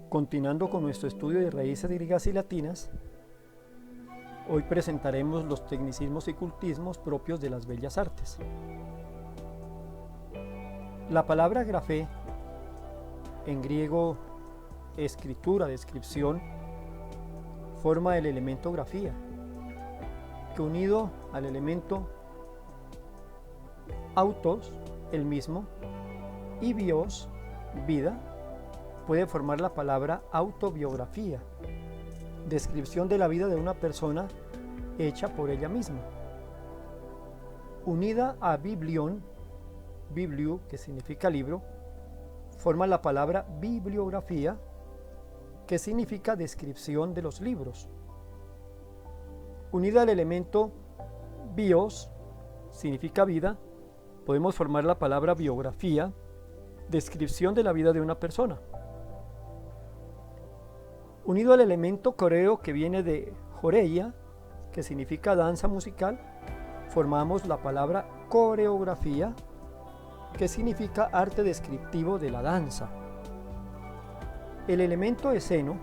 Continuando con nuestro estudio de raíces griegas y latinas, hoy presentaremos los tecnicismos y cultismos propios de las bellas artes. La palabra grafé, en griego escritura, descripción, forma el elemento grafía, que unido al elemento autos, el mismo, y bios, vida, puede formar la palabra autobiografía, descripción de la vida de una persona hecha por ella misma. Unida a biblion, bibliu, que significa libro, forma la palabra bibliografía, que significa descripción de los libros. Unida al elemento bios, significa vida, podemos formar la palabra biografía, descripción de la vida de una persona. Unido al elemento coreo, que viene de joreia, que significa danza musical, formamos la palabra coreografía, que significa arte descriptivo de la danza. El elemento esceno,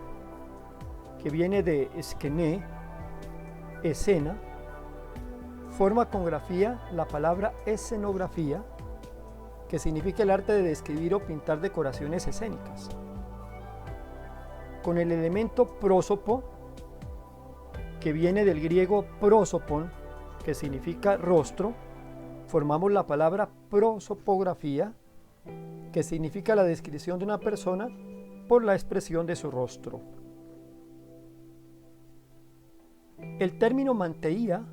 que viene de esquené, escena, forma con grafía la palabra escenografía, que significa el arte de describir o pintar decoraciones escénicas. Con el elemento prósopo, que viene del griego prosopon, que significa rostro, formamos la palabra prosopografía, que significa la descripción de una persona por la expresión de su rostro. El término manteía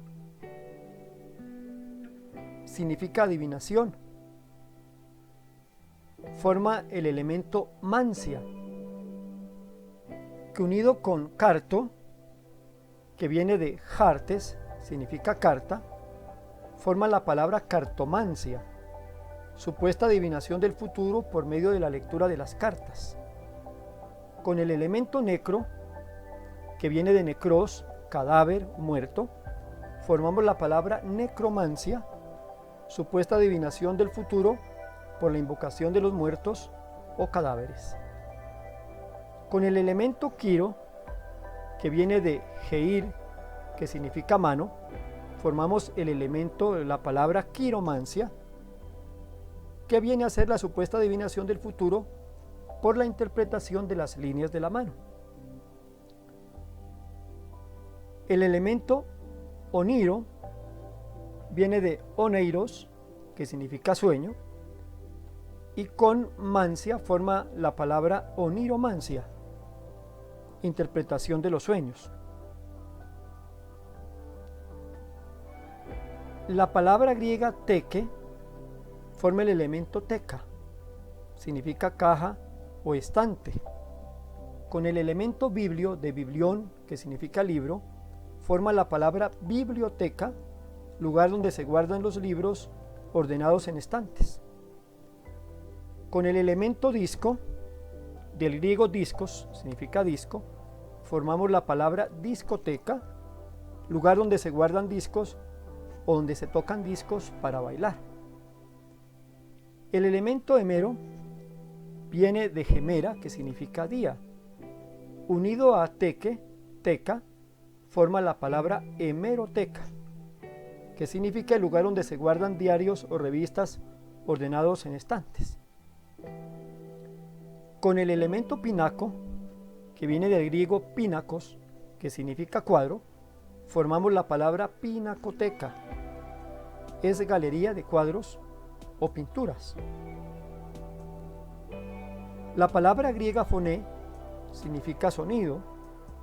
significa adivinación. Forma el elemento mancia, que unido con carto, que viene de jartes, significa carta, forma la palabra cartomancia, supuesta adivinación del futuro por medio de la lectura de las cartas. Con el elemento necro, que viene de necros, cadáver, muerto, formamos la palabra necromancia, supuesta adivinación del futuro por la invocación de los muertos o cadáveres. Con el elemento quiro, que viene de geir, que significa mano, formamos el elemento de la palabra quiromancia, que viene a ser la supuesta adivinación del futuro por la interpretación de las líneas de la mano. El elemento oniro viene de oneiros, que significa sueño, y con mancia forma la palabra oniromancia, interpretación de los sueños. La palabra griega teke forma el elemento teca, significa caja o estante. Con el elemento biblio de biblión, que significa libro, forma la palabra biblioteca, lugar donde se guardan los libros ordenados en estantes. Con el elemento disco, del griego discos, significa disco, formamos la palabra discoteca, lugar donde se guardan discos o donde se tocan discos para bailar. El elemento hemero viene de gemera, que significa día. Unido a teque, teca, forma la palabra hemeroteca, que significa el lugar donde se guardan diarios o revistas ordenados en estantes. Con el elemento pinaco, que viene del griego pínacos, que significa cuadro, formamos la palabra pinacoteca. Es galería de cuadros o pinturas. La palabra griega foné significa sonido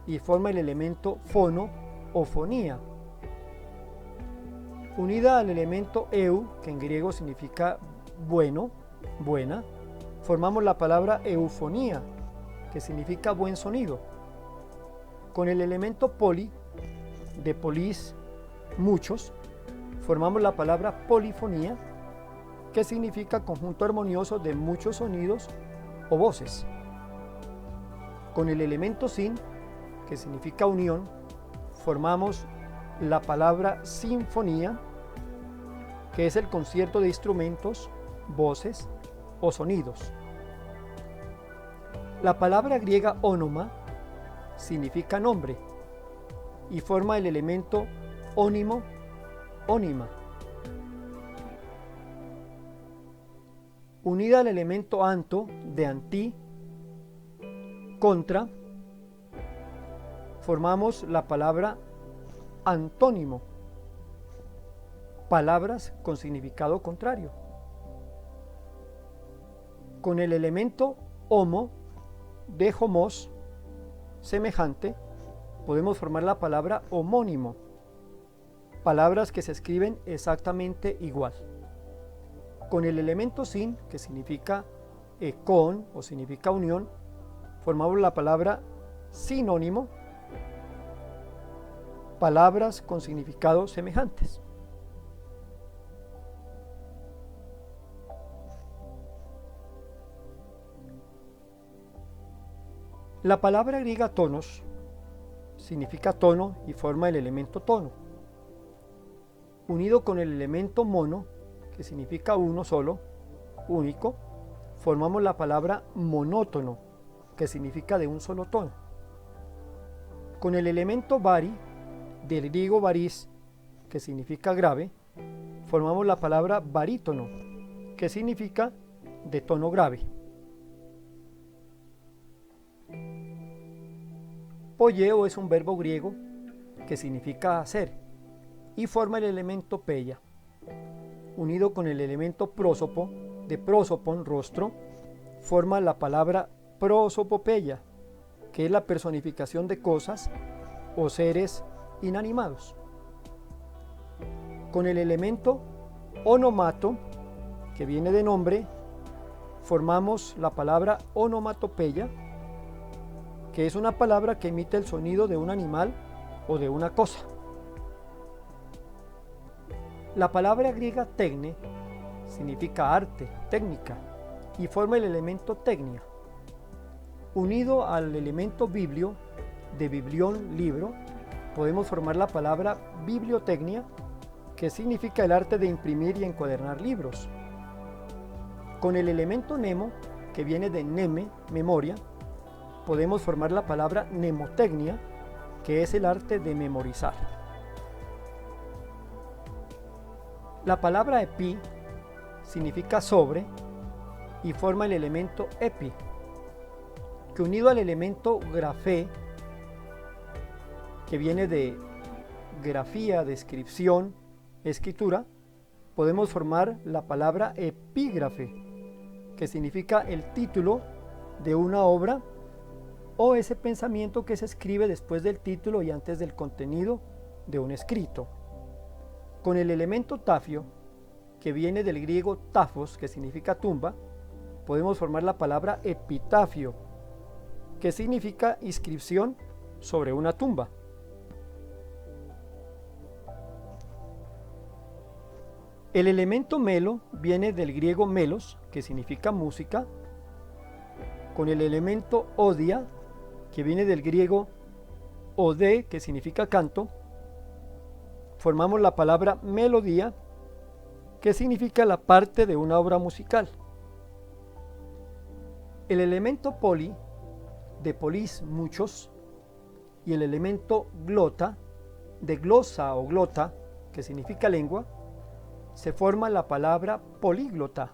y forma el elemento fono o fonía. Unida al elemento eu, que en griego significa bueno, buena, formamos la palabra eufonía, que significa buen sonido. Con el elemento poli, de polis, muchos, formamos la palabra polifonía, que significa conjunto armonioso de muchos sonidos o voces. Con el elemento sin, que significa unión, formamos la palabra sinfonía, que es el concierto de instrumentos, voces o sonidos. La palabra griega ónoma significa nombre y forma el elemento ónimo, ónima. Unida al elemento anto de anti, contra, formamos la palabra antónimo, palabras con significado contrario. Con el elemento homo de homos, semejante, podemos formar la palabra homónimo, palabras que se escriben exactamente igual. Con el elemento sin, que significa con o significa unión, formamos la palabra sinónimo, palabras con significados semejantes. La palabra griega tonos significa tono y forma el elemento tono. Unido con el elemento mono, que significa uno solo, único, formamos la palabra monótono, que significa de un solo tono. Con el elemento vari, del griego baris, que significa grave, formamos la palabra barítono, que significa de tono grave. Poieo es un verbo griego que significa hacer y forma el elemento peia. Unido con el elemento prósopo, de prósopon, rostro, forma la palabra prosopopeia, que es la personificación de cosas o seres inanimados. Con el elemento onomato, que viene de nombre, formamos la palabra onomatopeya, que es una palabra que imita el sonido de un animal o de una cosa. La palabra griega tecne significa arte, técnica, y forma el elemento tecnia. Unido al elemento biblio, de biblión, libro, podemos formar la palabra bibliotecnia, que significa el arte de imprimir y encuadernar libros. Con el elemento nemo, que viene de neme, memoria, podemos formar la palabra mnemotecnia, que es el arte de memorizar. La palabra epi significa sobre y forma el elemento epi, que unido al elemento grafé, que viene de grafía, descripción, escritura, podemos formar la palabra epígrafe, que significa el título de una obra o ese pensamiento que se escribe después del título y antes del contenido de un escrito. Con el elemento tafio, que viene del griego tafos, que significa tumba, podemos formar la palabra epitafio, que significa inscripción sobre una tumba. El elemento melo viene del griego melos, que significa música. Con el elemento odia, que viene del griego ode, que significa canto, formamos la palabra melodía, que significa la parte de una obra musical. El elemento poli, de polis, muchos, y el elemento glota, de glosa o glota, que significa lengua, se forma la palabra políglota,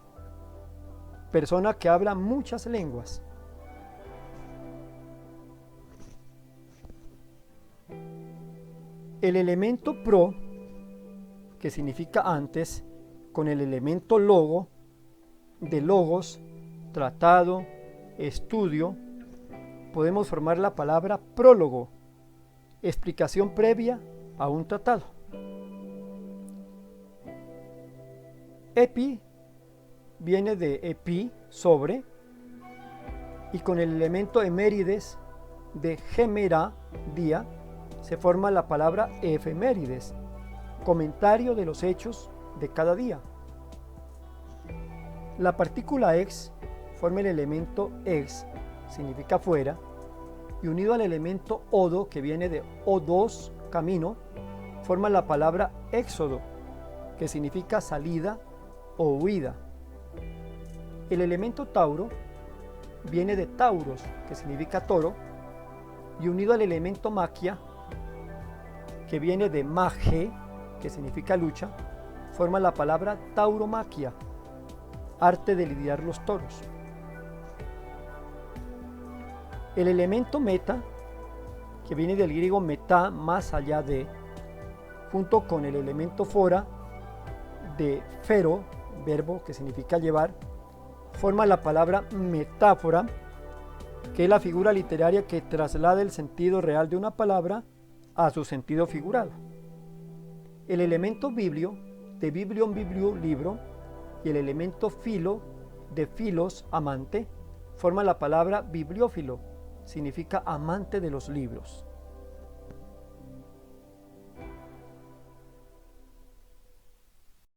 persona que habla muchas lenguas. El elemento pro, que significa antes, con el elemento logo, de logos, tratado, estudio, podemos formar la palabra prólogo, explicación previa a un tratado. Epi viene de epi, sobre, y con el elemento emérides, de gemera, día, se forma la palabra efemérides, comentario de los hechos de cada día. La partícula ex forma el elemento ex, significa fuera, y unido al elemento odo, que viene de odos, camino, forma la palabra éxodo, que significa salida o huida. El elemento tauro, viene de tauros, que significa toro, y unido al elemento maquia, que viene de mage, que significa lucha, forma la palabra tauromaquia, arte de lidiar los toros. El elemento meta, que viene del griego metá, más allá de, junto con el elemento fora, de fero, verbo que significa llevar, forma la palabra metáfora, que es la figura literaria que traslada el sentido real de una palabra a su sentido figurado. El elemento biblio, de biblion biblio, libro, y el elemento filo, de filos, amante, forma la palabra bibliófilo, significa amante de los libros.